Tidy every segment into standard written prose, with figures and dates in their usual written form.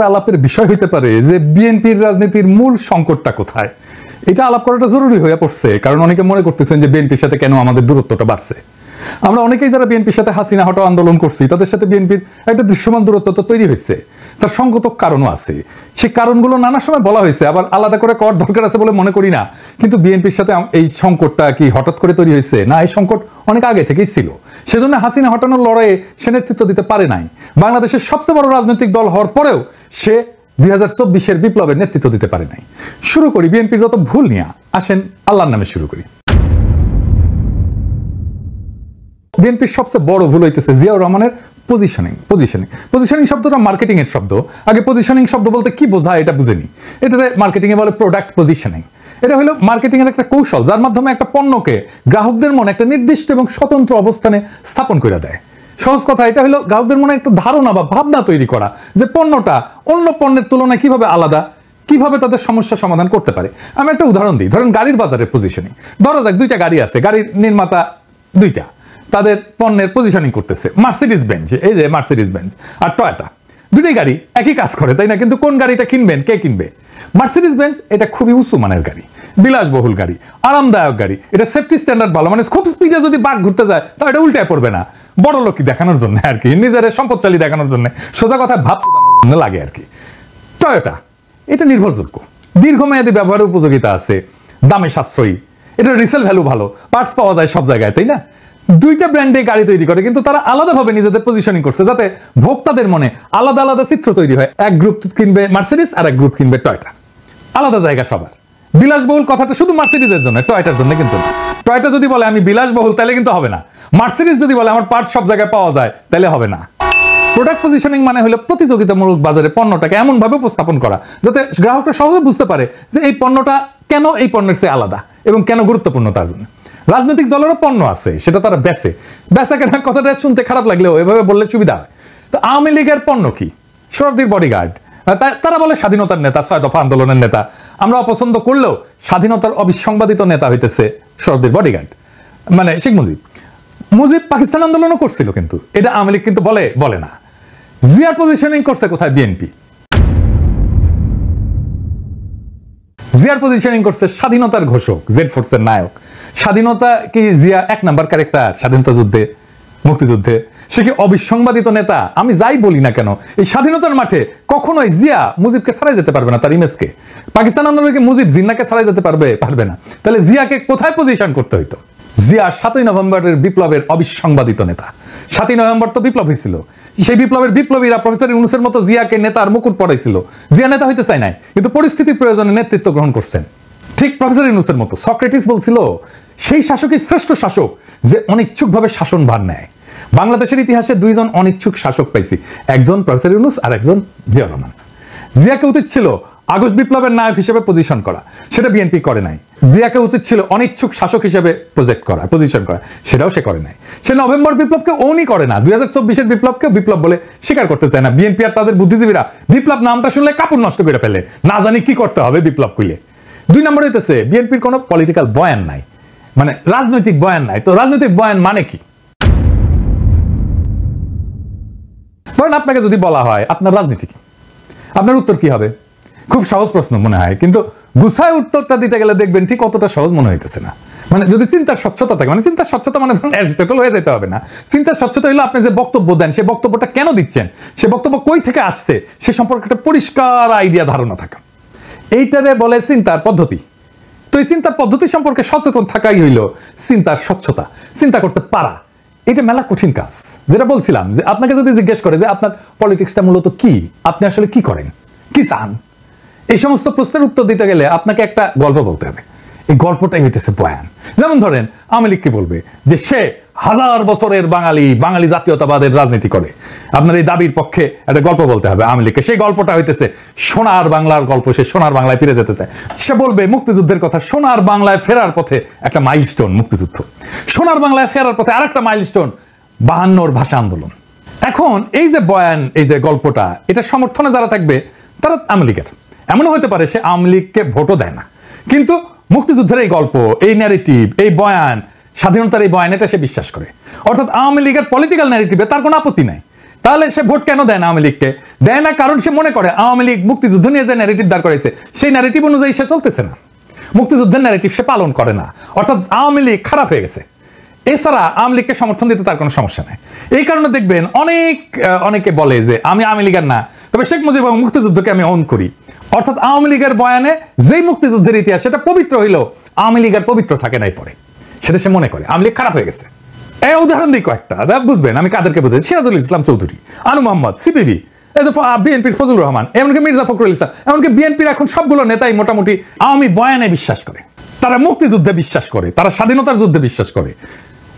আলাপের বিষয় হইতে পারে যে বিএনপির রাজনীতির মূল সংকটটা কোথায়। এটা আলাপ করাটা জরুরি হয়ে পড়ছে, কারণ অনেকে মনে করতেছেন যে বিএনপির সাথে কেন আমাদের দূরত্বটা বাড়ছে। আমরা অনেকেই যারা বিএনপির সাথে হাসিনা হটাও আন্দোলন করছি, তাদের সাথে বিএনপির একটা দৃশ্যমান দূরত্ব তো তৈরি হয়েছে। তার সঙ্গত কারণও আছে, সেই কারণগুলো নানা সময় বলা হয়েছে, আবার আলাদা করে করার দরকার আছে বলে মনে করি না। কিন্তু বিএনপির সাথে এই সংকটটা কি হঠাৎ করে তৈরি হয়েছে? না, এই সংকট অনেক আগে থেকেই ছিল। সেজন্য হাসিনা হটানোর লড়াইয়ে সে নেতৃত্ব দিতে পারে নাই। বাংলাদেশের সবচেয়ে বড় রাজনৈতিক দল হওয়ার পরেও সে 2024-এর বিপ্লবের নেতৃত্ব দিতে পারে নাই। শুরু করি বিএনপির যত ভুল নিয়ে। আসেন আল্লাহর নামে শুরু করি। বিএনপির সবচেয়ে বড় ভুল হইতেছে জিয়াউর রহমানের পজিশনিং শব্দটা মার্কেটিং এর শব্দ। আগে পজিশনিং শব্দ বলতে কি বোঝায় এটা বুঝেনি। এটাতে মার্কেটিং এ বলে প্রোডাক্ট পজিশনিং। এটা হলো মার্কেটিং এর একটা কৌশল, যার মাধ্যমে একটা পণ্যকে গ্রাহকদের মনে একটা নির্দিষ্ট এবং স্বতন্ত্র অবস্থানে স্থাপন করে দেয়। সহজ কথা, এটা হলো গ্রাহকদের মনে একটা ধারণা বা ভাবনা তৈরি করা যে পণ্যটা অন্য পণ্যের তুলনায় কিভাবে আলাদা, কিভাবে তাদের সমস্যা সমাধান করতে পারে। আমি একটা উদাহরণ দিই। ধরেন গাড়ির বাজারের পজিশনিং। ধরা যাক দুইটা গাড়ি আছে, গাড়ির নির্মাতা দুইটা, তাদের পণ্যের পজিশনিং করতেছে। মার্সিডিজ বেঞ্জ, এই যে মার্সিডিজ বেঞ্জ আর টয়োটা, দুটোই গাড়ি একই কাজ করে, তাই না? কিন্তু কোন গাড়িটা কিনবেন, কে কিনবে? মার্সিডিজ বেঞ্জ এটা খুবই উঁচু মানের গাড়ি, বিলাসবহুল গাড়ি, আরামদায়ক গাড়ি, এটা সেফটি স্ট্যান্ডার্ড ভালো, মানে খুব স্পিডে যদি বাঘ ঘুরতে যায় তাহলে এটা উল্টায় পড়বে না। বড় লোক দেখানোর জন্য আর কি, নিজের সম্পদশালী দেখানোর জন্য, সোজা কথা ভাব শোধানোর জন্য লাগে আর কি। টয়োটা এটা নির্ভরযোগ্য, দীর্ঘমেয়াদী ব্যবহারের উপযোগিতা আছে, দামে সাশ্রয়ী, এটা রিসেল ভ্যালু ভালো, পার্টস পাওয়া যায় সব জায়গায়, তাই না? দুইটা ব্র্যান্ডে গাড়ি তৈরি করে, কিন্তু তারা আলাদাভাবে নিজেদের পজিশনিং করছে যাতে ভোক্তাদের মনে আলাদা আলাদা চিত্র তৈরি হয়। এক গ্রুপ কিনবে মার্সিডিজ আর এক গ্রুপ কিনবে টয়োটা। আলাদা জায়গা সবার। বিলাসবহুল কথাটা শুধু মার্সিডিজের জন্য, টয়োটার জন্য কিন্তু না। টয়োটা যদি বলে আমি বিলাসবহুল তাহলে কিন্তু হবে না। মার্সিডিজ যদি বলে আমার পার্টস সব জায়গায় পাওয়া যায় তাহলে হবে না। প্রোডাক্ট পজিশনিং মানে হলো প্রতিযোগিতামূলক বাজারে পণ্যটাকে এমন ভাবে উপস্থাপন করা যাতে গ্রাহকরা সহজে বুঝতে পারে যে এই পণ্যটা কেন এই পণ্যের চেয়ে আলাদা এবং কেন গুরুত্বপূর্ণ তার জন্য। রাজনৈতিক দলেরও পণ্য আছে, সেটা তারা বেচা কেনা কথাটা শুনতে খারাপ লাগলেও এভাবে বললে সুবিধা হয়। তো আওয়ামী লীগের পণ্য কি? শরদির বডিগার্ড। তারা বলে স্বাধীনতার নেতা, 6 দফা আন্দোলনের নেতা। আমরা অপছন্দ করলেও স্বাধীনতার অবিসংবাদিত নেতা হইতেছে শরদির বডিগার্ড, মানে শেখ মুজিব পাকিস্তান আন্দোলনও করছিল, কিন্তু এটা আওয়ামী লীগ কিন্তু বলে না। জিয়ার পজিশনিং করছে কোথায়? বিএনপি। জিয়ার পজিশনিং করছে স্বাধীনতার ঘোষক, জেড ফোর্সের নায়ক। স্বাধীনতা কি জিয়া 1 নাম্বার ক্যারেক্টার স্বাধীনতা যুদ্ধে, মুক্তিযুদ্ধে? সে কি অবিসংবাদিত নেতা? আমি যাই বলি না কেন, এই স্বাধীনতার মাঠে কখনোই জিয়া মুজিবকে ছাড়াই যেতে পারবে না, তার ইমেজকে। পাকিস্তান আন্দোলনকে মুজিব জিন্নাকে ছাড়াই যেতে পারবে না। তাহলে জিয়াকে কোথায় পজিশন করতে হইতো? জিয়া 7ই নভেম্বরের বিপ্লবের অবিসংবাদিত নেতা। 7ই নভেম্বর তো বিপ্লব হয়েছিল, সেই বিপ্লবের বিপ্লবীরা প্রফেসর ইউনূসের মতো জিয়াকে নেতার মুকুট পড়াইছিল। জিয়া নেতা হইতে চায় নাই, কিন্তু পরিস্থিতির প্রয়োজনে নেতৃত্ব গ্রহণ করছেন। ঠিক প্রফেসর ইউনূসের মতো। সক্রেটিস বলছিল সেই শাসকই শ্রেষ্ঠ শাসক যে অনিচ্ছুকভাবে শাসন ভার নেয়। বাংলাদেশের ইতিহাসে 2 জন অনিচ্ছুক শাসক পাইছি, একজন প্রফেসর ইউনূস আর একজন জিয়াউর রহমান। জিয়াকে উচিত ছিল আগস্ট বিপ্লবের নায়ক হিসেবে পজিশন করা, সেটা বিএনপি করে নাই। জিয়াকে উচিত ছিল অনিচ্ছুক শাসক হিসেবে পজিশন করা, সেটাও সে করে নাই। সে নভেম্বর বিপ্লবকে ওনই করে না, 2024-এর বিপ্লবকে বিপ্লব বলে স্বীকার করতে চায় না। বিএনপি আর তাদের বুদ্ধিজীবীরা বিপ্লব নামটা শুনলে কাপড় নষ্ট করে ফেলে, না জানি কি করতে হবে বিপ্লব কইলে। 2 নম্বর হইতেছে বিএনপির কোনো পলিটিক্যাল বয়ান নাই, মানে রাজনৈতিক বয়ান নাই। তো রাজনৈতিক বয়ান মানে কি? ধরেন আপনাকে যদি বলা হয় আপনার রাজনীতি কি, আপনার উত্তর কি হবে? খুব সহজ প্রশ্ন মনে হয়, কিন্তু গুছায় উত্তরটা দিতে গেলে দেখবেন ঠিক অতটা সহজ মনে হইতেছে না। মানে যদি চিন্তার স্বচ্ছতা থাকে, মানে চিন্তার স্বচ্ছতা মানে ধরুন অ্যারিস্টটল হয়ে যেতে হবে না। চিন্তার স্বচ্ছতা হলো আপনি যে বক্তব্য দেন, সে বক্তব্যটা কেন দিচ্ছেন, সে বক্তব্য কই থেকে আসছে, সে সম্পর্কে একটা পরিষ্কার আইডিয়া, ধারণা থাকা। এইটারে বলে চিন্তার পদ্ধতি। তো এই চিন্তার পদ্ধতি সম্পর্কে সচেতন থাকাই হইল চিন্তার স্বচ্ছতা, চিন্তা করতে পারা। এটা মেলা কঠিন কাজ। যেটা বলছিলাম যে আপনাকে যদি জিজ্ঞেস করে যে আপনার পলিটিক্সটা মূলত কি, আপনি আসলে কি করেন, কি চান, এই সমস্ত প্রশ্নের উত্তর দিতে গেলে আপনাকে একটা গল্প বলতে হবে। এই গল্পটাই হইতেছে বয়ান। যেমন ধরেন আওয়ামী লীগ কি বলবে যে সে 1000 বছরের বাঙালি জাতীয়তাবাদের রাজনীতি করে। আপনার এই দাবির পক্ষে একটা গল্প বলতে হবে আওয়ামী লীগকে। সেই গল্পটা হইতেছে সোনার বাংলার গল্প। সে সোনার বাংলায় ফিরে যেতে চায়। সে বলবে মুক্তিযুদ্ধের কথা। সোনার বাংলায় ফেরার পথে একটা মাইলস্টোন মুক্তিযুদ্ধ, সোনার বাংলায় ফেরার পথে আরেকটা মাইলস্টোন 52 ভাষা আন্দোলন। এখন এই যে বয়ান, এই যে গল্পটা, এটা সমর্থনে যারা থাকবে তারা আওয়ামী লীগের। এমনও হতে পারে সে আওয়ামী লীগকে ভোটও দেয় না, কিন্তু মুক্তিযুদ্ধের এই গল্প, এই ন্যারেটিভ, এই বয়ান, স্বাধীনতার এই বয়ান, এটা সে বিশ্বাস করে। অর্থাৎ আওয়ামী লীগের পলিটিক্যাল ন্যারেটিভে তার কোনো আপত্তি নাই, তাহলে সে ভোট কেন দেয় না আওয়ামী লীগকে? দেয় না কারণ সে মনে করে আওয়ামী লীগ মুক্তিযুদ্ধ নিয়ে যে ন্যারেটিভ দাঁড় করেছে সেই ন্যারেটিভ অনুযায়ী সে চলতেছে না, মুক্তিযুদ্ধের ন্যারেটিভ সে পালন করে না, অর্থাৎ আওয়ামী লীগ খারাপ হয়ে গেছে। এছাড়া আওয়ামী লীগকে সমর্থন দিতে তার কোনো সমস্যা নেই। এই কারণে দেখবেন অনেকে বলে যে আমি আওয়ামী লীগের না, তবে শেখ মুজিব এবং মুক্তিযুদ্ধকে আমি অন করি। অর্থাৎ আওয়ামী লীগের বয়ানে যেই মুক্তিযুদ্ধের ইতিহাস সেটা পবিত্র হইলেও আওয়ামী লীগের পবিত্র থাকে নাই, পরে সেটা সে মনে করে আওয়ামী লীগ খারাপ হয়ে গেছে। এই উদাহরণ দিই কয়েকটা, বুঝবেন আমি কাদেরকে বুঝাই। সিরাজুল ইসলাম চৌধুরী, আনু মোহাম্মদ, সিপিবি, বিএনপির ফজলুর রহমান, এমনকি মির্জা ফখরুল ইসলাম, এমনকি বিএনপির এখন সবগুলো নেতাই মোটামুটি আওয়ামী বয়ানে বিশ্বাস করে, তারা মুক্তিযুদ্ধে বিশ্বাস করে, তারা স্বাধীনতার যুদ্ধে বিশ্বাস করে,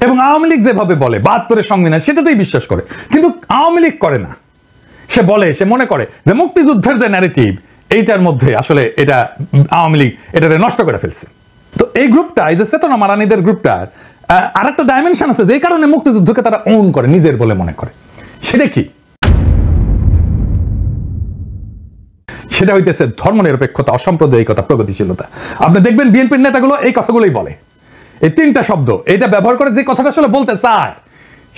এবং আওয়ামী লীগ যেভাবে বলে 72-এর সংবিধান সেটাতেই বিশ্বাস করে। কিন্তু আওয়ামী লীগ করে না, সে মনে করে যে মুক্তিযুদ্ধের যে ন্যারেটিভ এইটার মধ্যে আসলে এটা আওয়ামী লীগ এটাকে নষ্ট করে ফেলছে। তো এই গ্রুপটা, এই যে চেতনা মারানিদের গ্রুপটার আর একটা ডাইমেনশন আছে যেই কারণে মুক্তিযুদ্ধকে তারা ওন করে, নিজের বলে মনে করে। সেটা কি? সেটা হইতেছে ধর্মনিরপেক্ষতা, অসাম্প্রদায়িকতা, প্রগতিশীলতা। আপনি দেখবেন বিএনপির নেতাগুলো এই কথাগুলোই বলে, এই তিনটা শব্দ এটা ব্যবহার করে যে কথাটা আসলে বলতে চায়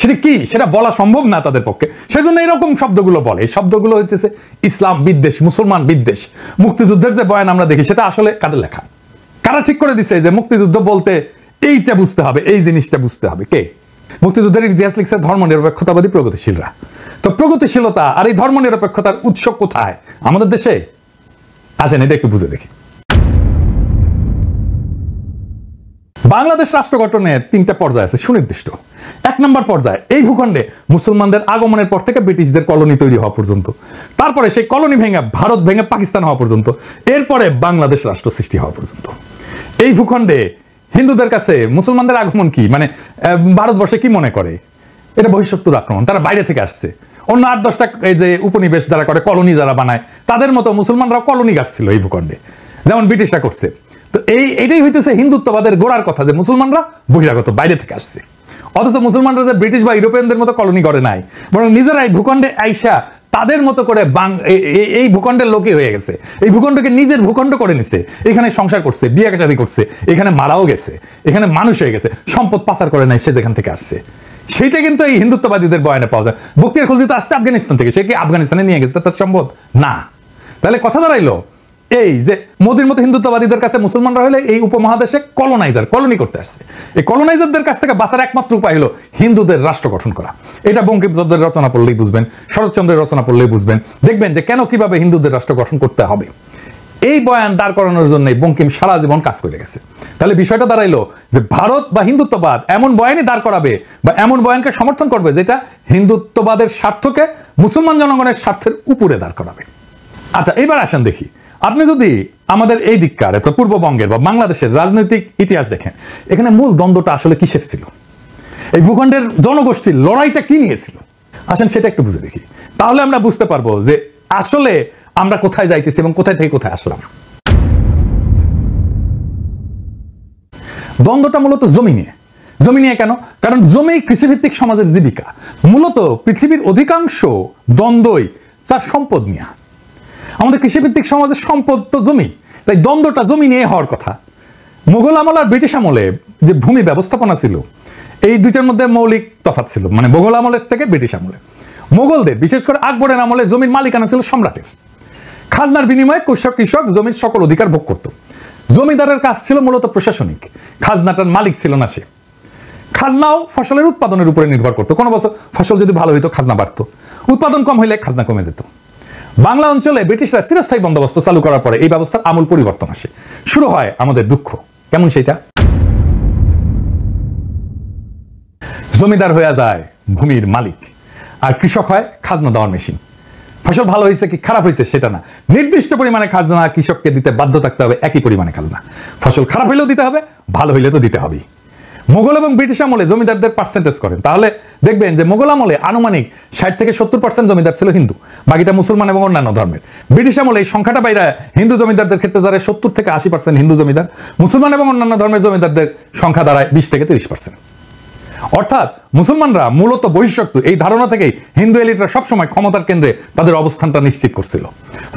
সেটা কি সেটা বলা সম্ভব না তাদের পক্ষে, সেজন্য এরকম শব্দগুলো বলে। এই শব্দগুলো হইতেছে ইসলাম বিদ্বেষ, মুসলমান বিদ্বেষ। মুক্তিযুদ্ধের যে বয়ান আমরা দেখি সেটা আসলে কাদের লেখা? কারা ঠিক করে দিছে যে মুক্তিযুদ্ধ বলতে এইটা বুঝতে হবে, এই জিনিসটা বুঝতে হবে? কে? মুক্তিযুদ্ধের ইতিহাস লিখছে ধর্মনিরপেক্ষতাবাদী প্রগতিশীলরা। তো প্রগতিশীলতা আর এই ধর্মনিরপেক্ষতার উৎস কোথায় আমাদের দেশে? আসেন এটা একটু বুঝে দেখি। বাংলাদেশ রাষ্ট্র গঠনের 3টা পর্যায় আছে সুনির্দিষ্ট। 1 নম্বর পর্যায় এই ভূখণ্ডে মুসলমানদের আগমনের পর থেকে ব্রিটিশদের কলোনি তৈরি হওয়া পর্যন্ত, তারপরে সেই কলোনি ভেঙে ভারত ভেঙে পাকিস্তান হওয়া পর্যন্ত, এরপরে বাংলাদেশ রাষ্ট্র সৃষ্টি হওয়া পর্যন্ত। এই ভূখণ্ডে হিন্দুদের কাছে মুসলমানদের আগমন কি, মানে ভারতবর্ষে কি মনে করে এটা বহিঃশত্রুর আক্রমণ, তারা বাইরে থেকে আসছে। অন্য 8-10টা এই যে উপনিবেশ যারা করে, কলোনি যারা বানায়, তাদের মতো মুসলমানরাও কলোনি গাড়ছিল এই ভূখণ্ডে, যেমন ব্রিটিশরা করছে। তো এটাই হইতেছে হিন্দুত্ববাদের গোড়ার কথা, যে মুসলমানরা বহিরাগত, বাইরে থেকে আসছে। অথচ মুসলমানরা যে ব্রিটিশ বা ইউরোপিয়ানদের মতো কলোনি করে নাই, বরং নিজেরাই ভূখণ্ডে আইসা তাদের মতো করে এই ভূখণ্ডের লোকই হয়ে গেছে, এই ভূখণ্ডকে নিজের ভূখণ্ড করে নিছে, এখানে সংসার করছে, বিয়ে শাদী করছে, এখানে মারাও গেছে, এখানে মানুষ হয়ে গেছে, সম্পদ পাচার করে নাই সে যেখান থেকে আসছে। সেইটা কিন্তু এই হিন্দুত্ববাদীদের বয়ানে পাওয়া যায়। বক্তিয়ার খলজি তো আসছে আফগানিস্তান থেকে, সে কি আফগানিস্তানে নিয়ে গেছে তার সম্পদ? না। তাহলে কথা দাঁড়াইলো এই যে মোদির মতো হিন্দুত্ববাদীদের কাছে মুসলমানরা হলে এই উপমহাদেশে কলোনাইজার, কলোনি করতে আসছে। এই কলোনাইজারদের কাছ থেকে বাঁচার একমাত্র উপায় হলো হিন্দুদের রাষ্ট্র গঠন করা। এটা বঙ্কিমচন্দ্রের রচনা পড়লেই বুঝবেন, শরৎচন্দ্রের রচনা পড়লেই বুঝবেন, দেখবেন যে কেন কিভাবে হিন্দুদের রাষ্ট্র গঠন করতে হবে। এই বয়ান দাঁড় করানোর জন্য বঙ্কিম সারা জীবন কাজ করে গেছে। তাহলে বিষয়টা দাঁড়াইলো যে ভারত বা হিন্দুত্ববাদ এমন বয়ানই দাঁড় করাবে বা এমন বয়ানকে সমর্থন করবে যেটা হিন্দুত্ববাদের স্বার্থকে মুসলমান জনগণের স্বার্থের উপরে দাঁড় করাবে। আচ্ছা, এবার আসেন দেখি, আপনি যদি আমাদের এই দিককার পূর্ববঙ্গের বা বাংলাদেশের রাজনৈতিক ইতিহাস দেখেন, এখানে মূল দ্বন্দ্বটা আসলে কিসের ছিল? এই ভূখণ্ডের জনগোষ্ঠীর লড়াইটা কি নিয়েছিল? আসেন সেটা একটু বুঝে দেখি, তাহলে আমরা বুঝতে পারবো যে আসলে আমরা কোথায় যাইতেছি এবং কোথায় থেকে কোথায় আসলাম। দ্বন্দ্বটা মূলত জমি নিয়ে। জমি নিয়ে কেন? কারণ জমি কৃষিভিত্তিক সমাজের জীবিকা। মূলত পৃথিবীর অধিকাংশ দ্বন্দ্বই তার সম্পদ নিয়ে। আমাদের কৃষিভিত্তিক সমাজের সম্পদ তো জমি, তাই দ্বন্দ্বটা জমি নিয়ে হওয়ার কথা। মুঘল আমল আর ব্রিটিশ আমলে যে ভূমি ব্যবস্থাপনা ছিল, এই দুইটার মধ্যে মৌলিক তফাৎ ছিল। মানে মুঘল আমলের থেকে ব্রিটিশ আমলে, মুঘলদের বিশেষ করে আকবরের আমলে জমির মালিকানা ছিল সম্রাটের। খাজনার বিনিময়ে কৃষক জমির সকল অধিকার ভোগ করত। জমিদারের কাজ ছিল মূলত প্রশাসনিক, খাজনাটার মালিক ছিল না সে। খাজনাও ফসলের উৎপাদনের উপরে নির্ভর করতো। কোনো বছর ফসল যদি ভালো হইতো খাজনা বাড়তো, উৎপাদন কম হইলে খাজনা কমে যেত। বাংলা অঞ্চলে ব্রিটিশরা চিরস্থায়ী বন্দোবস্ত চালু করার পরে এই ব্যবস্থার আমূল পরিবর্তন আসে। শুরু হয় আমাদের দুঃখ। কেমন সেটা? জমিদার হয়ে যায় ভূমির মালিক, আর কৃষক হয় খাজনা দেওয়ার মেশিন। ফসল ভালো হয়েছে কি খারাপ হয়েছে সেটা না, নির্দিষ্ট পরিমাণে খাজনা কৃষককে দিতে বাধ্য থাকতে হবে, একই পরিমাণে খাজনা। ফসল খারাপ হইলেও দিতে হবে, ভালো হইলে তো দিতে হবেই। মোগল এবং ব্রিটিশ আমলে জমিদারদের পার্সেন্টেজ করেন, তাহলে দেখবেন যে মোগল আমলে আনুমানিক 60 থেকে 70% জমিদার ছিল হিন্দু, বাকিটা মুসলমান এবং অন্যান্য ধর্মের। ব্রিটিশ আমলে এই সংখ্যাটা বাইরে হিন্দু জমিদারদের ক্ষেত্রে দাঁড়ায় 70 থেকে 80% হিন্দু জমিদার, মুসলমান এবং অন্যান্য ধর্মের জমিদারদের সংখ্যা দাঁড়ায় 20 থেকে 30%। অর্থাৎ মুসলমানরা মূলত বহিঃশত্রু, এই ধারণা থেকেই হিন্দু এলিটরা সবসময় ক্ষমতার কেন্দ্রে তাদের অবস্থানটা নিশ্চিত করছিল।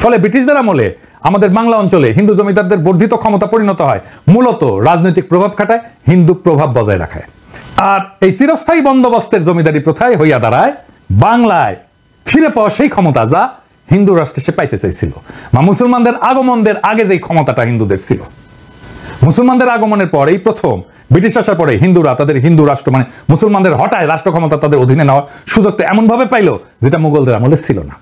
ফলে ব্রিটিশদের আমলে আমাদের বাংলা অঞ্চলে হিন্দু জমিদারদের বর্ধিত ক্ষমতা পরিণত হয় মূলত রাজনৈতিক প্রভাব খাটায়, হিন্দু প্রভাব বজায় রাখায়। আর এই চিরস্থায়ী বন্দোবস্তের জমিদারি প্রথায় হইয়া দাঁড়ায় বাংলায় ফিরে পাওয়া সেই ক্ষমতা যা হিন্দু রাষ্ট্রে সে পাইতে চাইছিল, বা মুসলমানদের আগমনের আগে যেই ক্ষমতাটা হিন্দুদের ছিল। মুসলমানদের আগমনের পর এই প্রথম ব্রিটিশ আসার পরে হিন্দুরা তাদের হিন্দু রাষ্ট্র মানে মুসলমানদের হঠাৎ রাষ্ট্র ক্ষমতা তাদের অধীনে নেওয়ার সুযোগটা এমন ভাবে পাইলো যেটা মুঘলদের আমলে ছিল না।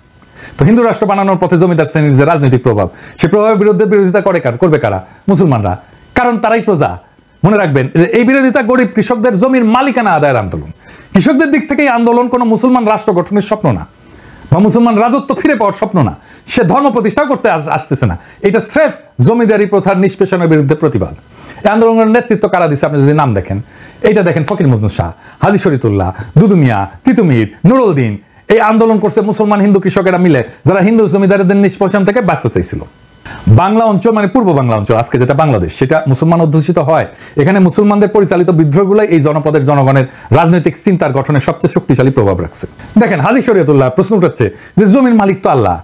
তো হিন্দু রাষ্ট্র বানানোর পথে জমিদার শ্রেণীর যে রাজনৈতিক প্রভাব, সেই প্রভাবের বিরুদ্ধে বিরোধিতা করবে কারা? মুসলমানরা, কারণ তারাই প্রজা। মনে রাখবেন যে এই বিরোধিতা গরিব কৃষকদের জমির মালিকানা আদায়ের আন্দোলন। কৃষকদের দিক থেকে এই আন্দোলন কোনো মুসলমান রাষ্ট্র গঠনের স্বপ্ন না, বা মুসলমান রাজত্ব ফিরে পাওয়ার স্বপ্ন না, সে ধর্ম প্রতিষ্ঠা করতে আসতেছে না, এটা স্রেফ জমিদারি প্রথার নিষ্পেষণের বিরুদ্ধে প্রতিবাদ। এই আন্দোলনের নেতৃত্ব কারা দিচ্ছে আপনি যদি নাম দেখেন, এইটা দেখেন ফকির মজনু শাহ, হাজী শরীয়তুল্লাহ, দুদু মিয়া, তিতুমির, নুরুদ্দিন। এই আন্দোলন করছে মুসলমান হিন্দু কৃষকেরা মিলে, যারা হিন্দু জমিদারদের নিষ্পেষণ থেকে বাঁচতে চাইছিল। বাংলা অঞ্চল মানে পূর্ব বাংলা অঞ্চল, আজকে যেটা বাংলাদেশ, সেটা মুসলমান অধ্যুষিত হয়। এখানে মুসলমানদের পরিচালিত বিদ্রোহগুলাই এই জনপদের জনগণের রাজনৈতিক চিন্তার গঠনে সবচেয়ে শক্তিশালী প্রভাব রাখছে। দেখেন হাজী শরীয়তুল্লাহ প্রশ্ন উঠাচ্ছে যে জমির মালিক তো আল্লাহ,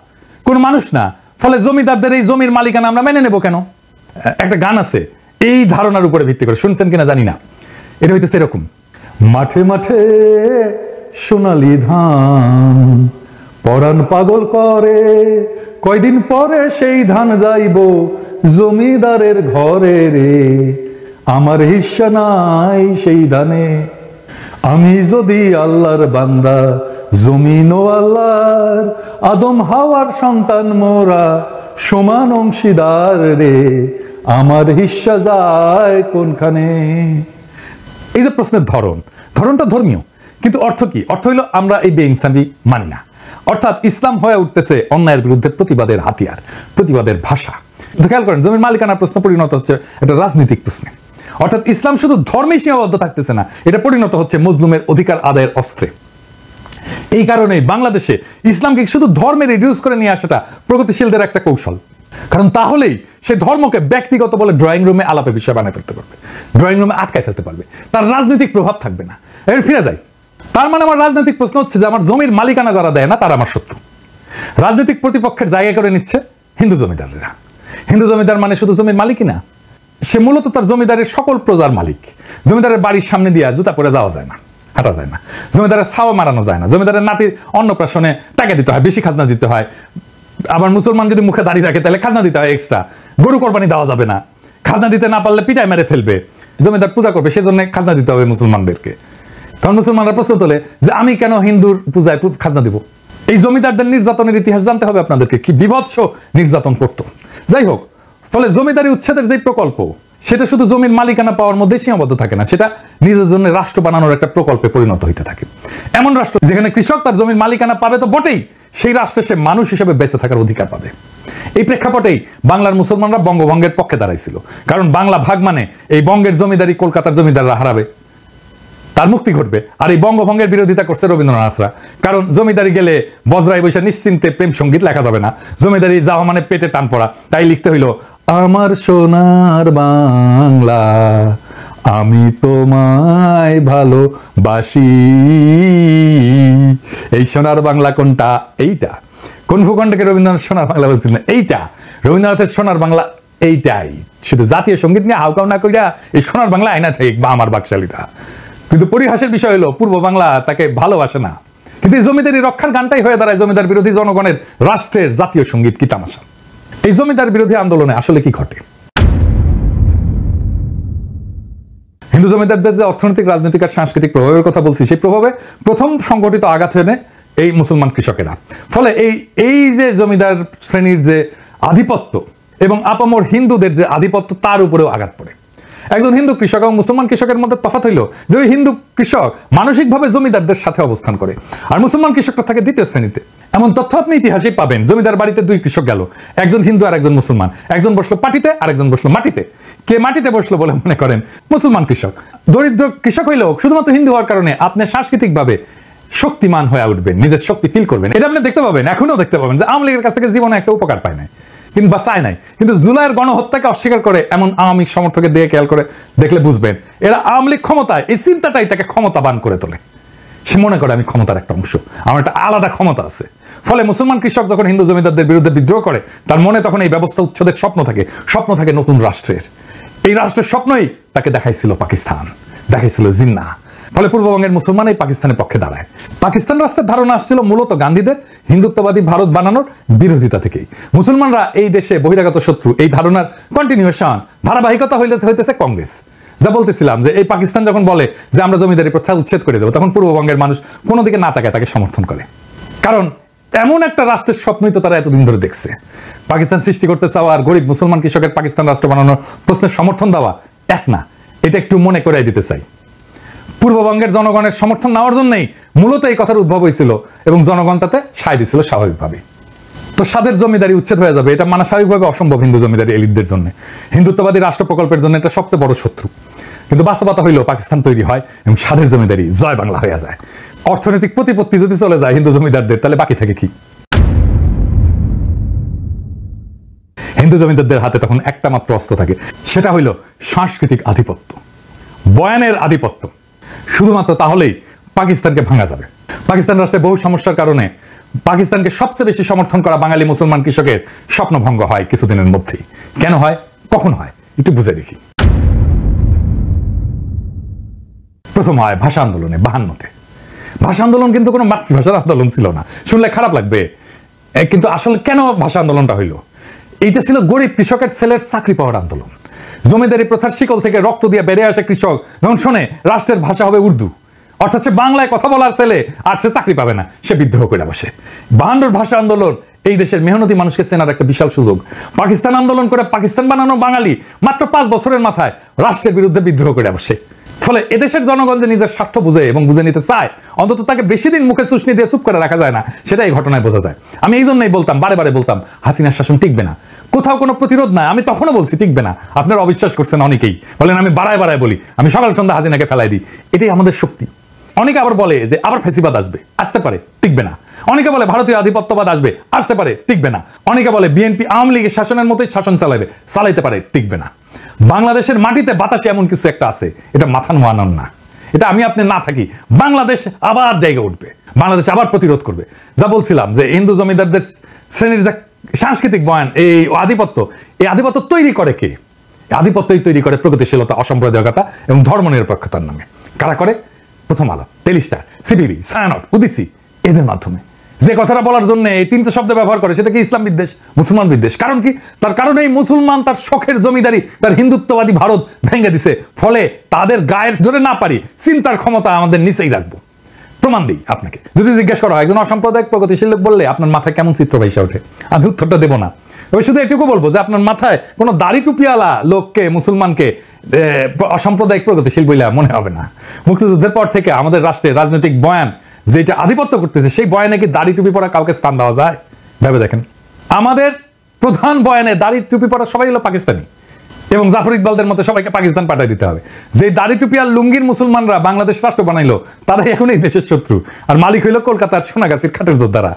কোন মানুষ না, ফলে জমিদারদের এই জমির মালিকানা আমরা মেনে নেব কেন? একটা গান আছে এই ধারণার উপরে ভিত্তি করে, শুনছেন কিনা জানি না। এটা হইতেছে এরকম: মাঠে মাঠে সোনালি ধান, পরাণ পাগল করে, কয়দিন পরে সেই ধান যাইব জমিদারের ঘরে রে, আমার হিস্সা নাই সেই ধানে, আমি যদি আল্লাহর বান্দা, জমিন ও আল্লাহর, আদম হাওয়ার সন্তান মোরা, সমান অংশীদার রে, আমার হিস্সা যায় কোনখানে? এই যে প্রশ্নের ধরনটা ধর্মীয়, কিন্তু অর্থ কি? অর্থ হইল আমরা এই বেইনসাফি মানি না। অর্থাৎ ইসলাম হয়ে উঠতেছে অন্যায়ের বিরুদ্ধে প্রতিবাদের হাতিয়ার, প্রতিবাদের ভাষা। খেয়াল করেন, জমির মালিকানার প্রশ্ন পরিণত হচ্ছে একটা রাজনৈতিক প্রশ্নে। অর্থাৎ ইসলাম শুধু ধর্মে সীমাবদ্ধ থাকতেছে না, এটা পরিণত হচ্ছে মজলুমের অধিকার আদায়ের অস্ত্রে। এই কারণে বাংলাদেশে ইসলামকে শুধু ধর্মে রিডিউস করে নিয়ে আসাটা প্রগতিশীলদের একটা কৌশল। কারণ তাহলেই সে ধর্মকে ব্যক্তিগত বলে ড্রয়িং রুমে আলাপের বিষয় বানায় ফেলতে পারবে, ড্রয়িং রুমে আটকায় ফেলতে পারবে, তার রাজনৈতিক প্রভাব থাকবে না। এর ফিরে যায়, তার মানে আমার রাজনৈতিক প্রশ্ন হচ্ছে যে আমার জমির মালিকানা যারা দেয় না তারা আমার শত্রু। রাজনৈতিক প্রতিপক্ষের জায়গা করে নিচ্ছে হিন্দু জমিদাররা। হিন্দু জমিদার মানে শুধু জমির মালিকই না, সে মূলত তার জমিদারের সকল প্রজার মালিক। জমিদারের বাড়ির সামনে দিয়ে জুতা পরে যাওয়া যায় না, হাঁটা যায় না। জমিদারের ছাওয়া মারানো যায় না। জমিদারের নাতির অন্নপ্রাশনে টাকা দিতে হয়, বেশি খাজনা দিতে হয়। আবার মুসলমান যদি মুখে দাঁড়িয়ে রাখে তাহলে খাজনা দিতে হয় এক্সট্রা। গরু কোরবানি দেওয়া যাবে না, খাজনা দিতে না পারলে পিটায় মেরে ফেলবে। জমিদার পূজা করবে, সেজন্য খাজনা দিতে হবে মুসলমানদেরকে। তখন মুসলমানরা প্রশ্ন তোলে যে আমি কেন হিন্দুর পূজায় খাজনা দিব? এই জমিদারদের নির্যাতনের ইতিহাস জানতে হবে আপনাদেরকে, কি বিভৎস নির্যাতন করত। যাই হোক, ফলে জমিদারি উচ্ছেদের যে প্রকল্প, সেটা শুধু জমির মালিকানা পাওয়ার মধ্যে সীমাবদ্ধ থাকে না, সেটা নিজের জন্য রাষ্ট্র বানানোর একটা প্রকল্পে পরিণত হইতে থাকে। এমন রাষ্ট্র যেখানে কৃষক তার জমির মালিকানা পাবে তো বটেই, সেই রাষ্ট্রে সে মানুষ হিসেবে বেঁচে থাকার অধিকার পাবে। এই প্রেক্ষাপটেই বাংলার মুসলমানরা বঙ্গভঙ্গের পক্ষে দাঁড়াইছিল। কারণ বাংলা ভাগ মানে এই বঙ্গের জমিদারি কলকাতার জমিদাররা হারাবে, তার মুক্তি ঘটবে। আর এই বঙ্গভঙ্গের বিরোধিতা করছে রবীন্দ্রনাথরা। কারণ জমিদারি গেলে বজরায় বৈশা নিশ্চিন্তে প্রেম সঙ্গীত লেখা যাবে না, জমিদারি যাওয়া মানে পেটে টান পড়া। তাই লিখতে হইল, আমার সোনার বাংলা, আমি তোমায় ভালোবাসি। এই সোনার বাংলা কোনটা? এইটা। কোন ভূখণ্ডকে রবীন্দ্রনাথ সোনার বাংলা বলছিলেন? এইটা। রবীন্দ্রনাথের সোনার বাংলা এইটাই। শুধু জাতীয় সঙ্গীত নিয়ে হাউকাউ না কইরা এই সোনার বাংলা আয়না থেকে বা আমার বাকশালীরা। কিন্তু পরিহাসের বিষয় হলো পূর্ব বাংলা তাকে ভালোবাসে না। কিন্তু এই জমিদারি রক্ষার গানটাই হয়ে দাঁড়ায় জমিদার বিরোধী জনগণের রাষ্ট্রের জাতীয় সঙ্গীত। কি তামাশা! এই জমিদার বিরোধী আন্দোলনে আসলে কি ঘটে? হিন্দু জমিদারদের যে অর্থনৈতিক, রাজনৈতিক আর সাংস্কৃতিক প্রভাবের কথা বলছি, সেই প্রভাবে প্রথম সংগঠিত আঘাত হয়ে নেয় এই মুসলমান কৃষকেরা। ফলে এই যে জমিদার শ্রেণীর যে আধিপত্য এবং আপামর হিন্দুদের যে আধিপত্য, তার উপরেও আঘাত পড়ে। একজন হিন্দু কৃষক এবং মুসলমান কৃষকের মধ্যে তফাৎ হইল যে ওই হিন্দু কৃষক মানসিকভাবে জমিদারদের সাথে অবস্থান করে, আর মুসলমান কৃষকটা থাকে দ্বিতীয় শ্রেণীতে। এমন তথ্য আপনি ইতিহাসে পাবেন। জমিদার বাড়িতে দুই কৃষক গেল, একজন হিন্দু আর একজন মুসলমান। একজন বসলো পাটিতে আর একজন বসলো মাটিতে। কে মাটিতে বসলো বলে মনে করেন? মুসলমান কৃষক। দরিদ্র কৃষক হইলেও শুধুমাত্র হিন্দু হওয়ার কারণে আপনি সাংস্কৃতিকভাবে শক্তিমান হয়ে উঠবেন, নিজের শক্তি ফিল করবেন। এটা আপনি দেখতে পাবেন, এখনো দেখতে পাবেন যে আওয়ামী লীগের কাছ থেকে জীবনে একটা উপকার পায় নাই কিংবা চায় নাই, কিন্তু জুলাইয়ের গণহত্যাকে অস্বীকার করে এমন আওয়ামী লীগ সমর্থকের দিকে খেয়াল করে দেখলে বুঝবেন এরা আওয়ামী লীগ ক্ষমতায়, এই চিন্তাটাই তাকে ক্ষমতাবান করে তোলে। সে মনে করে আমি ক্ষমতার একটা অংশ, আমার একটা আলাদা ক্ষমতা আছে। ফলে মুসলমান কৃষক যখন হিন্দু জমিদারদের বিরুদ্ধে বিদ্রোহ করে, তার মনে তখন এই ব্যবস্থা উচ্ছেদের স্বপ্ন থাকে নতুন রাষ্ট্রের। এই রাষ্ট্রের স্বপ্নই তাকে দেখাইছিল পাকিস্তান, দেখাইছিল জিন্নাহ। ফলে পূর্ববঙ্গের মুসলমান এই পাকিস্তানের পক্ষে দাঁড়ায়। পাকিস্তান রাষ্ট্রের ধারণা আসছিল মূলত গান্ধীদের হিন্দুত্ববাদী ভারত বানানোর বিরোধিতা থেকেই। মুসলমানরা এই দেশে বহিরাগত শত্রু, এই ধারণার কন্টিনিউশন, ধারাবাহিকতা হইতেছে কংগ্রেস। যা বলতেছিলাম যে এই পাকিস্তান যখন বলে যে আমরা জমিদারি প্রথা উচ্ছেদ করে দেবো, তখন পূর্ববঙ্গের মানুষ কোনো দিকে না তাকায় তাকে সমর্থন করে। কারণ এমন একটা রাষ্ট্রের স্বপ্নই তো তারা এতদিন ধরে দেখছে। পাকিস্তান সৃষ্টি করতে চাওয়া আর গরিব মুসলমান কৃষকের পাকিস্তান রাষ্ট্র বানানোর প্রশ্নের সমর্থন দেওয়া এক না, এটা একটু মনে করাই দিতে চাই। পূর্ববঙ্গের জনগণের সমর্থন নেওয়ার জন্যই মূলত এই কথার উদ্ভব হয়েছিল এবং জনগণ তাতে সায় দিছিল স্বাভাবিকভাবে। তো স্বাদের জমিদারি উচ্ছেদ হয়ে যাবে, এটা মানা স্বাভাবিকভাবে অসম্ভব হিন্দু জমিদারি এলিটদের জন্য। হিন্দুত্ববাদী রাষ্ট্র প্রকল্পের জন্য এটা সবচেয়ে বড় শত্রু। কিন্তু বাস্তবতা হইল পাকিস্তান তৈরি হয় এবং স্বাদের জমিদারি জয় বাংলা হয়ে যায়। অর্থনৈতিক প্রতিপত্তি যদি চলে যায় হিন্দু জমিদারদের, তাহলে বাকি থাকে কি? হিন্দু জমিদারদের হাতে তখন একটা মাত্র অস্ত্র থাকে, সেটা হইল সাংস্কৃতিক আধিপত্য, বয়ানের আধিপত্য। শুধুমাত্র তাহলেই পাকিস্তানকে ভাঙা যাবে। পাকিস্তান রাষ্ট্রে বহু সমস্যার কারণে পাকিস্তানকে সবচেয়ে বেশি সমর্থন করা বাঙালি মুসলমান কৃষকের স্বপ্নভঙ্গ হয় কিছুদিনের মধ্যেই। কেন হয়, কখন হয়, একটু বুঝে দেখি। প্রথম হয় ভাষা আন্দোলনে 52-তে। ভাষা আন্দোলন কিন্তু কোনো মাতৃভাষার আন্দোলন ছিল না, শুনলে খারাপ লাগবে, কিন্তু আসলে কেন ভাষা আন্দোলনটা হইল? এইটা ছিল গরিব কৃষকের ছেলের চাকরি পাওয়ার আন্দোলন। জমিদারি প্রথার শিকল থেকে রক্ত দিয়ে বেড়ে আসে কৃষক যখন শোনে রাষ্ট্রের ভাষা হবে উর্দু, অর্থাৎ সে বাংলায় কথা বলার ছেলে আর সে চাকরি পাবে না, সে বিদ্রোহ করে বসে। 52-র ভাষা আন্দোলন এই দেশের মেহনতি মানুষকে চেনার একটা বিশাল সুযোগ। পাকিস্তান আন্দোলন করে পাকিস্তান বানানো বাঙালি মাত্র 5 বছরের মাথায় রাষ্ট্রের বিরুদ্ধে বিদ্রোহ করে বসে। ফলে এদেশের জনগণ যে নিজের স্বার্থ বুঝে এবং বুঝে নিতে চায়, অন্তত তাকে বেশি দিন মুখে চুষনি দিয়ে চুপ করে রাখা যায় না, সেটা এই ঘটনায় বোঝা যায়। আমি এই জন্যই বলতাম, বারে বারে বলতাম, হাসিনার শাসন টিকবে না, কোথাও কোনো প্রতিরোধ নাই। আমি তখনও বলছি টিকবে না, আপনারা অবিশ্বাস করছেন অনেকেই, বলেন আমি বাড়ায় বাড়ায় বলি, আমি সকাল সন্ধ্যা হাসিনাকে ফেলাই দিই। এটাই আমাদের শক্তি। অনেকে আবার বলে যে আবার ফ্যাসিবাদ আসবে, আসতে পারে, টিকবে না। অনেকে বলে ভারতীয় আধিপত্যবাদ আসবে, আসতে পারে, টিকবে না। অনেকে বলে বিএনপি আওয়ামী লীগের শাসনের মতোই শাসন চালাবে, চালাইতে পারে, টিকবে না। বাংলাদেশের মাটিতে বাতাসে এমন কিছু একটা আছে, এটা মাথা নোয়ানোর না। এটা আমি আপনি না থাকি, বাংলাদেশ আবার জায়গা উঠবে, বাংলাদেশ আবার প্রতিরোধ করবে। যা বলছিলাম যে হিন্দু জমিদারদের শ্রেণীর যে সাংস্কৃতিক বয়ান, এই আধিপত্য, এই আধিপত্য তৈরি করে কে? আধিপত্যই তৈরি করে প্রগতিশীলতা, অসাম্প্রদায়িকতা এবং ধর্মনিরপেক্ষতার নামে। কারা করে? প্রথম আলো, টেলিস্টার, সিটিভি, ছায়ানট, উদিসি, এদের মাধ্যমে। যে কথাটা বলার জন্য এই 3টে শব্দ ব্যবহার করে, সেটা কি ইসলাম বিদ্বেষ, মুসলমান বিদ্বেষ। কারণ কি? তার কারণে এই মুসলমান তার শখের জমিদারি, তার হিন্দুত্ববাদী ভারত ভেঙে দিছে। ফলে তাদের গায়ের ধরে না পারি, চিন্তার ক্ষমতা আমাদের নিচেই রাখবো। প্রমাণ দিই আপনাকে। যদি জিজ্ঞেস করা হয় একজন অসাম্প্রদায়িক প্রগতিশীল লোক বললে আপনার মাথায় কেমন চিত্র ভাইসা ওঠে, আমি উত্তরটা দেবো না। তবে শুধু এটুকু বলবো যে আপনার মাথায় কোনো দাড়ি টুপিওয়ালা লোককে, মুসলমানকে অসাম্প্রদায়িক প্রগতিশীল বলে মনে হবে না। মুক্তিযুদ্ধের পর থেকে আমাদের রাষ্ট্রের রাজনৈতিক বয়ান যেটা আধিপত্য করতেছে, সেই বয়ানে কি দাড়ি টুপি পরা কাউকে স্থান দেওয়া যায়? ভেবে দেখেন। আমাদের প্রধান বয়ানে দাড়ি টুপি পরা সবাই হলো পাকিস্তানি, এবং জাফর ইকবালদের মতো সবাইকে পাকিস্তান পাঠিয়ে দিতে হবে। যে দাড়ি টুপি আর লুঙ্গির মুসলমানরা বাংলাদেশ রাষ্ট্র বানাইলো, তারাই এখন এই দেশের শত্রু, আর মালিক হইল কলকাতার সোনাগাছির খাটের যোদ্ধারা।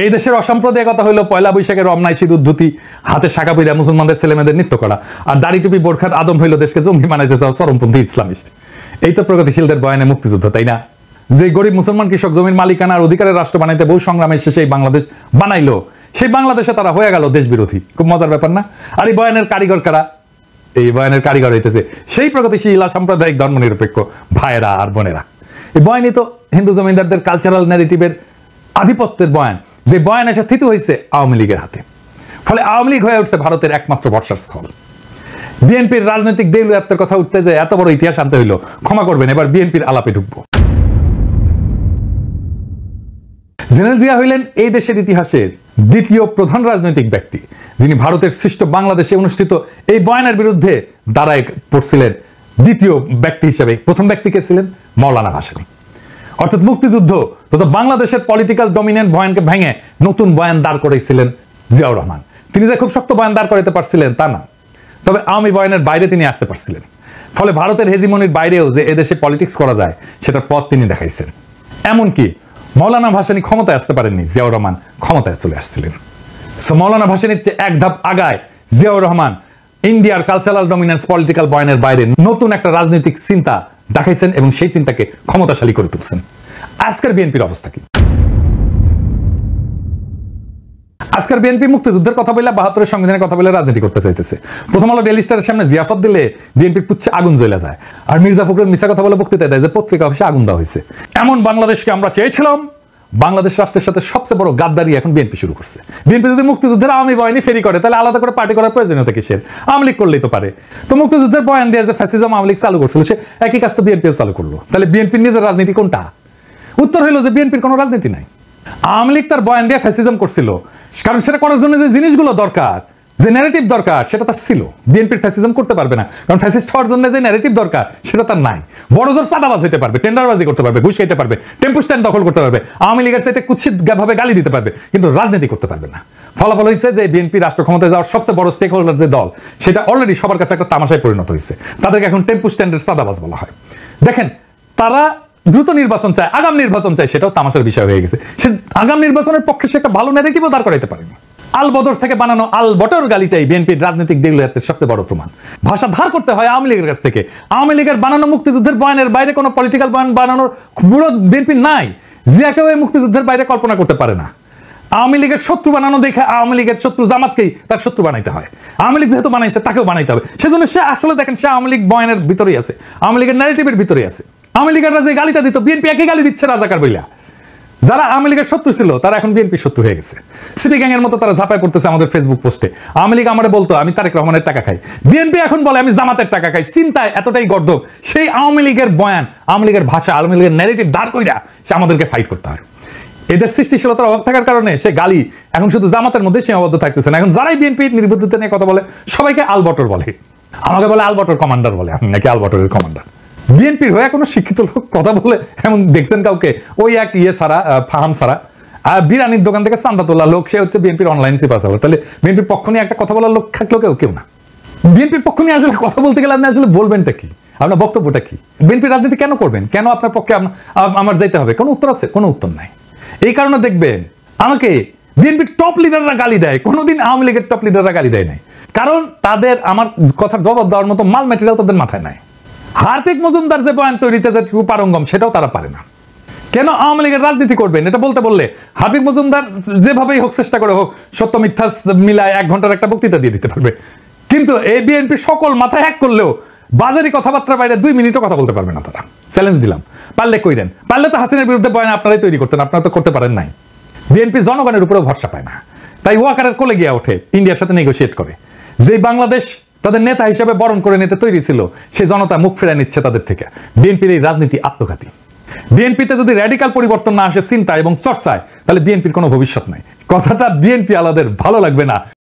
এই দেশের অসাম্প্রদায়িকতা হইলো পয়লা বৈশাখের রমনায় সিঁদুর ধুতি, হাতে শাখা পইরা মুসলমানদের ছেলেমেয়েদের নৃত্য করা, আর দাড়ি টুপি বোরখার আদম হইলো দেশকে জঙ্গি বানাইতে চাওয়া চরমপন্থী ইসলামিস্ট। এই তো প্রগতিশীলদের বয়ানে মুক্তিযুদ্ধ, তাই না? যে গরিব মুসলমান কৃষক জমির মালিকানার অধিকারের রাষ্ট্র বানাইতে বহু সংগ্রামের শেষে এই বাংলাদেশ বানাইলো, সেই বাংলাদেশে তারা হয়ে গেল দেশ বিরোধী। খুব মজার ব্যাপার না? আর এই বয়ানের কারিগর কারা? এই বয়ানের কারিগর হইতেছে সেই প্রগতিশীল সাম্প্রদায়িক ধর্মনিরপেক্ষ ভাইয়েরা আর বোনেরা। এই বয়ানই তো হিন্দু জমিদারদের কালচারাল ন্যারেটিভের আধিপত্যের বয়ান, যে বয়ান এসে থিতু হয়েছে আওয়ামী লীগের হাতে। ফলে আওয়ামী লীগ হয়ে উঠছে ভারতের একমাত্র বর্ষার স্থল। বিএনপির রাজনৈতিক দেউলিয়াত্বের কথা উঠতে যে এত বড় ইতিহাস আনতে হইলো, ক্ষমা করবেন, এবার বিএনপির আলাপে ঢুকবো। জেনারেল জিয়া হইলেন এই দেশের ইতিহাসের দ্বিতীয় প্রধান রাজনৈতিক ব্যক্তি, যিনি ভারতের সৃষ্ট বাংলাদেশে অনুষ্ঠিত এই বয়ানের বিরুদ্ধে দাঁড়ায় পড়ছিলেন দ্বিতীয় ব্যক্তি হিসেবে। প্রথম ব্যক্তি কে ছিলেন? মৌলানা ভাসানী। অর্থাৎ মুক্তিযুদ্ধ তথা বাংলাদেশের পলিটিক্যাল ডমিনেন্ট বয়ানকে ভেঙে নতুন বয়ান দাঁড় করেছিলেন জিয়াউর রহমান। তিনি যে খুব শক্ত বয়ান দাঁড় করাতে পারছিলেন তা না, তবে আওয়ামী বয়ানের বাইরে তিনি আসতে পারছিলেন। ফলে ভারতের হেজিমনির বাইরেও যে এদেশে পলিটিক্স করা যায়, সেটার পথ তিনি দেখাইছেন। এমনকি মৌলানা ভাসানী ক্ষমতায় আসতে পারেননি, জিয়াউর রহমান ক্ষমতায় চলে আসছিলেন। সো মৌলানা ভাসানীর চেয়ে এক ধাপ আগায় জিয়াউর রহমান ইন্ডিয়ার কালচারাল ডমিনেন্স পলিটিক্যাল বয়ানের বাইরে নতুন একটা রাজনৈতিক চিন্তা দেখাইছেন এবং সেই চিন্তাকে ক্ষমতাশালী করে তুলছেন। আজকের বিএনপির অবস্থা কি? আজকের বিএনপি মুক্তিযুদ্ধের কথা বলে ৭২-এর সংবিধানের কথা বলে রাজনীতি করতে চাইতেছে। প্রথম আলো ডেইলি স্টারের সামনে জিয়াফত দিলে বিএনপির পুচ্ছে আগুন জ্বলে যায়, আর মির্জা ফখরুল মিছা কথা বলে বক্তৃতা দেয় যে পত্রিকা অফিসে আগুন দেওয়া হয়েছে। এমন বাংলাদেশকে আমরা চেয়েছিলাম। বাংলাদেশ রাষ্ট্রের সাথে সবচেয়ে বড় গাদ্দারি এখন বিএনপি শুরু করছে। বিএনপি যদি মুক্তিযুদ্ধের আওয়ামী বয়ানি ফেরি করে তাহলে আলাদা করে পার্টি করার প্রয়োজনীয়তা কিসের? আওয়ামী লীগ করলেই তো পারে। তো মুক্তিযুদ্ধের বয়ান দিয়ে যে ফ্যাসিজম আওয়ামী লীগ চালু করছিল, সে একই কাজ তো বিএনপিও চালু করলো। তাহলে বিএনপির নিজের রাজনীতি কোনটা? উত্তর হইল যে বিএনপির কোনো রাজনীতি নাই। আওয়ামী লীগ তার বয়ান দিয়ে ফ্যাসিজম করছিল, কারণ সেটা করার জন্য যে জিনিসগুলো দরকার, যে ন্যারেটিভ দরকার, সেটা তার ছিল। বিএনপির ফ্যাসিজম করতে পারবে না, কারণ ফ্যাসিস্ট হওয়ার জন্য যে ন্যারেটিভ দরকার সেটা তার নাই। বড় জোর চাঁদাবাজ হইতে পারবে, টেন্ডারবাজি করতে পারবে, ঘুষ খাইতে পারবে, টেম্পু স্ট্যান্ড দখল করতে পারবে, আওয়ামী লীগের চাইতে কুৎসিত ভাবে গালি দিতে পারবে, কিন্তু রাজনীতি করতে পারবে না। ফলাফল হয়েছে যে বিএনপি রাষ্ট্র ক্ষমতায় যাওয়ার সবচেয়ে বড় স্টেক হোল্ডার যে দল, সেটা অলরেডি সবার কাছে একটা তামাশায় পরিণত হয়েছে। তাদেরকে এখন টেম্পু স্ট্যান্ডের চাঁদাবাজ বলা হয়। দেখেন, তারা দ্রুত নির্বাচন চায়, আগাম নির্বাচন চায়, সেটাও তামাশার বিষয় হয়ে গেছে। সে আগাম নির্বাচনের পক্ষে সে একটা ভালো ন্যারেটিভও দাঁড় করাইতে পারেনি। আল বদর থেকে বানানো আল বটর গালিটাই বিএনপির রাজনৈতিক দিগলিয়াতের সবচেয়ে বড় প্রমাণ। ভাষা ধার করতে হয় আওয়ামী লীগের কাছ থেকে। আওয়ামী লীগের বানানো মুক্তিযুদ্ধের বয়ানের বাইরে কোনো পলিটিক্যাল বয়ান বানানোর বুড়ো বিএনপির নাই। জিয়াকেও এই মুক্তিযুদ্ধের বাইরে কল্পনা করতে পারে না। আওয়ামী লীগের শত্রু বানানো দেখে আওয়ামী লীগের শত্রু জামাতকেই তার শত্রু বানাইতে হয়। আওয়ামী লীগ যেহেতু বানাইছে, তাকেও বানাইতে হবে। সেজন্য সে আসলে দেখেন, সে আওয়ামী লীগ বয়ানের ভিতরেই আছে, আওয়ামী লীগের ন্যারেটিভের ভিতরেই আছে। আওয়ামী লীগেররা যে গালিটা দিত, বিএনপি একই গালি দিচ্ছে রাজাকার বইলা। যারা আওয়ামী লীগের শত্রু ছিল তারা এখন বিএনপি শত্রু হয়ে গেছে। সিপি গ্যাংয়ের মতো তারা ঝাঁপায় পড়তেছে আমাদের ফেসবুক পোস্টে। আওয়ামী লীগ আমারে বলতো আমি তারেক রহমানের টাকা খাই, বিএনপি এখন বলে আমি জামাতের টাকা খাই। চিন্তায় এতটাই গর্দভ। সেই আওয়ামী লীগের বয়ান, আওয়ামী লীগের ভাষা, আওয়ামী লীগের ন্যারেটিভ দাঁড় কইরা সে আমাদেরকে ফাইট করতে হয়। এদের সৃষ্টিশীলতার অভাব থাকার কারণে সে গালি এখন শুধু জামাতের মধ্যে সীমাবদ্ধ থাকতেছে না। এখন যারাই বিএনপির নির্বুদ্ধিতা নিয়ে কথা বলে সবাইকে আলবটর বলে। আমাকে বলে আলবটর কমান্ডার বলে, আমি নাকি আলবটরের কমান্ডার। বিএনপির হয়ে কোনো শিক্ষিত লোক কথা বলে এমন দেখছেন কাউকে? ওই এক ছাড়া, ফাহাম ছাড়া, আর বিরানির দোকান থেকে চান্দা তোলা লোক, সে হচ্ছে বিএনপির অনলাইন সিপাস। তাহলে বিএনপির পক্ষ নিয়ে একটা কথা বলার লোক থাকলেও কেউ না। বিএনপির পক্ষ নিয়ে আসলে কথা বলতে গেলে আপনি আসলে বলবেনটা কি? আপনার বক্তব্যটা কি? বিএনপির রাজনীতি কেন করবেন? কেন আপনার পক্ষে আমার যাইতে হবে? কোনো উত্তর আছে? কোনো উত্তর নাই। এই কারণে দেখবেন আমাকে বিএনপির টপ লিডাররা গালি দেয়, কোনোদিন আওয়ামী লীগের টপ লিডাররা গালি দেয় নাই। কারণ তাদের আমার কথার জবাব দেওয়ার মতো মাল ম্যাটেরিয়াল তাদের মাথায় নাই। হার্দিক মজুমদার যে বয়ান তৈরিতে যে পারঙ্গম, সেটাও তারা পারে না। কেন আওয়ামী লীগের রাজনীতি করবেন এটা বলতে বললে হার্দিক মজুমদার যেভাবেই হোক, চেষ্টা করে হোক, সত্য মিথ্যা মিলায় 1 ঘন্টার একটা বক্তৃতা দিয়ে দিতে পারবে। কিন্তু এই বিএনপি সকল মাথায় হ্যাক করলেও বাজারি কথাবার্তার বাইরে 2 মিনিটও কথা বলতে পারবে না তারা। চ্যালেঞ্জ দিলাম, পারলে কইরেন। পারলে তো হাসিনার বিরুদ্ধে বয়ান আপনারাই তৈরি করতেন, আপনারা তো করতে পারেন নাই। বিএনপি জনগণের উপরেও ভরসা পায় না, তাই ওয়াকারের কোলে গিয়ে ওঠে, ইন্ডিয়ার সাথে নেগোশিয়েট করে। যে বাংলাদেশ তাদের নেতা হিসেবে বরণ করে নিতে তৈরি ছিল, সে জনতা মুখ ফেরা নিচ্ছে তাদের থেকে। বিএনপির এই রাজনীতি আত্মঘাতী। বিএনপিতে যদি র্যাডিক্যাল পরিবর্তন না আসে চিন্তা এবং চর্চায়, তাহলে বিএনপির কোনো ভবিষ্যৎ নাই। কথাটা বিএনপি আলাদের ভালো লাগবে না।